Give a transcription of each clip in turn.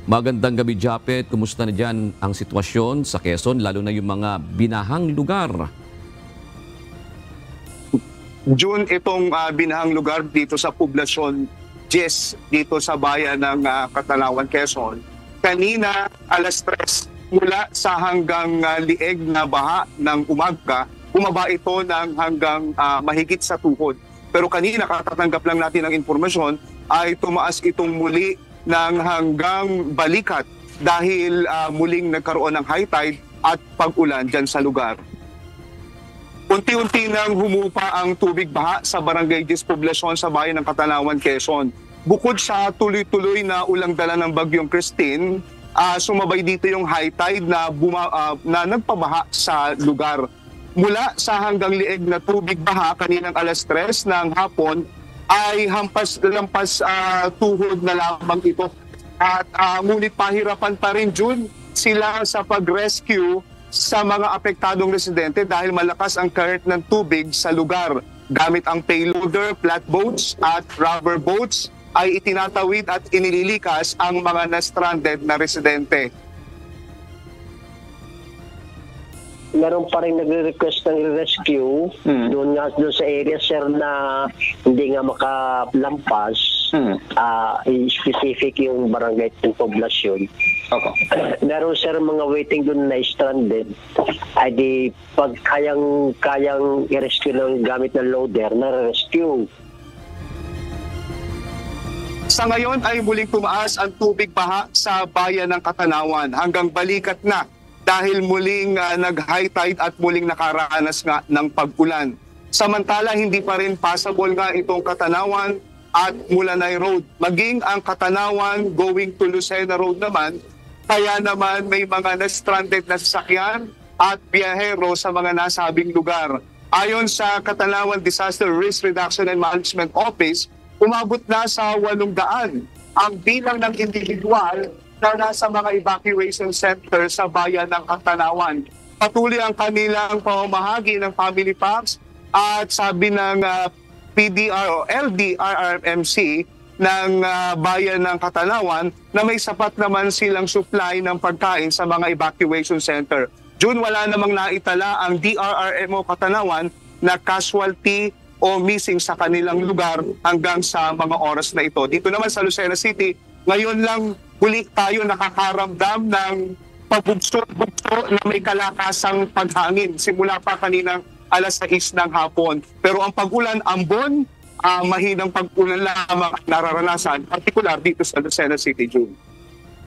Magandang gabi, Japet. Kumusta na dyan ang sitwasyon sa Quezon, lalo na yung mga binahang lugar? June, itong binahang lugar dito sa poblasyon Jess, dito sa bayan ng Catalawan, Quezon. Kanina, alas 3, mula sa hanggang lieg na baha ng umaga, bumaba ito ng hanggang mahigit sa tuhod. Pero kanina, katatanggap lang natin ng informasyon, ay tumaas itong muli ng hanggang balikat dahil muling nagkaroon ng high tide at pag-ulan dyan sa lugar. Unti-unti nang humupa ang tubig baha sa Barangay Jis Poblasyon sa bayan ng Catalawan, Quezon. Bukod sa tuloy-tuloy na ulang dala ng bagyong Christine, sumabay dito yung high tide na nagpabaha sa lugar. Mula sa hanggang lieg na tubig baha kaninang alas 3 ng hapon ay lampas tuhod na lamang ito. At ngunit pahirapan pa rin, June, sila sa pag-rescue sa mga apektadong residente dahil malakas ang current ng tubig sa lugar. Gamit ang payloader, flatboats at rubber boats ay itinatawid at inililikas ang mga na-stranded na residente. Meron pa rin nagre-request ng rescue doon sa area, sir, na hindi nga makalampas. Specific yung barangay ng poblasyon. Okay. Meron, sir, mga waiting doon na stranded. Ay di pag kayang i-rescue ng gamit ng loader, na-rescue. Sa ngayon ay muling tumaas ang tubig baha sa bayan ng Catalawan hanggang balikat na dahil muling nag-high tide at muling nakaranas nga ng pag-ulan. Samantala, hindi pa rin passable nga itong Catalawan at Mulanay Road. Maging ang Catalawan going to Lucena Road naman, kaya naman may mga na-stranded na sasakyan at biyahero sa mga nasabing lugar. Ayon sa Catalawan Disaster Risk Reduction and Management Office, umabot na sa 800 ang bilang ng individual na nasa mga evacuation center sa bayan ng Catalawan. Patuloy ang kanilang pamamahagi ng family packs at sabi ng PDR o LDRRMC ng bayan ng Catalawan na may sapat naman silang supply ng pagkain sa mga evacuation center. June, wala namang naitala ang DRRMO Catalawan na casualty o missing sa kanilang lugar hanggang sa mga oras na ito. Dito naman sa Lucena City, ngayon lang huli tayo nakakaramdam ng pabugso-bugso na may kalakasang paghangin simula pa kaninang alas 6 ng hapon. Pero ang pag-ulan, ambon, mahinang pag-ulan lamang nararanasan, partikular dito sa Lucena City, June.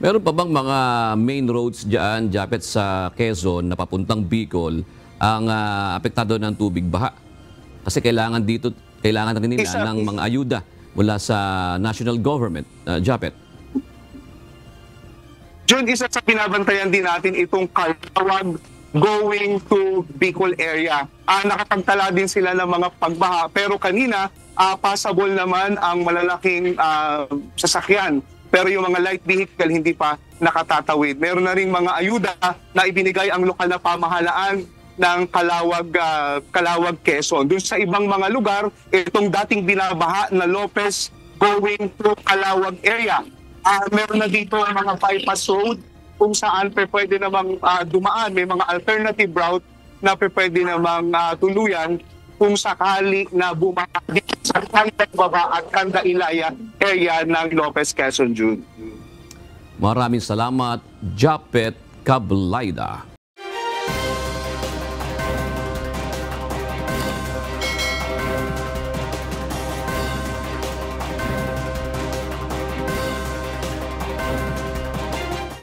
Meron pa bang mga main roads dyan, Japet, sa Quezon na papuntang Bicol ang apektado ng tubig baha? Kasi kailangan na rin nila ng mga ayuda mula sa national government, Japet. June, isa sa binabantayan din natin itong Calawag going to Bicol area. Nakapagtala din sila ng mga pagbaha. Pero kanina, passable naman ang malalaking sasakyan. Pero yung mga light vehicle hindi pa nakatatawid. Meron na rin mga ayuda na ibinigay ang lokal na pamahalaan ng Calawag, Quezon. Doon sa ibang mga lugar, itong dating binabaha na Lopez going to Calawag area. Meron na dito mga bypass road kung saan pwede namang dumaan. May mga alternative route na pwede namang tuluyan kung sakali na bumaha dito sa Kanda-Baba at Kanda-Ilaya area ng Lopez, Quezon, June. Maraming salamat, Japet Cablaida.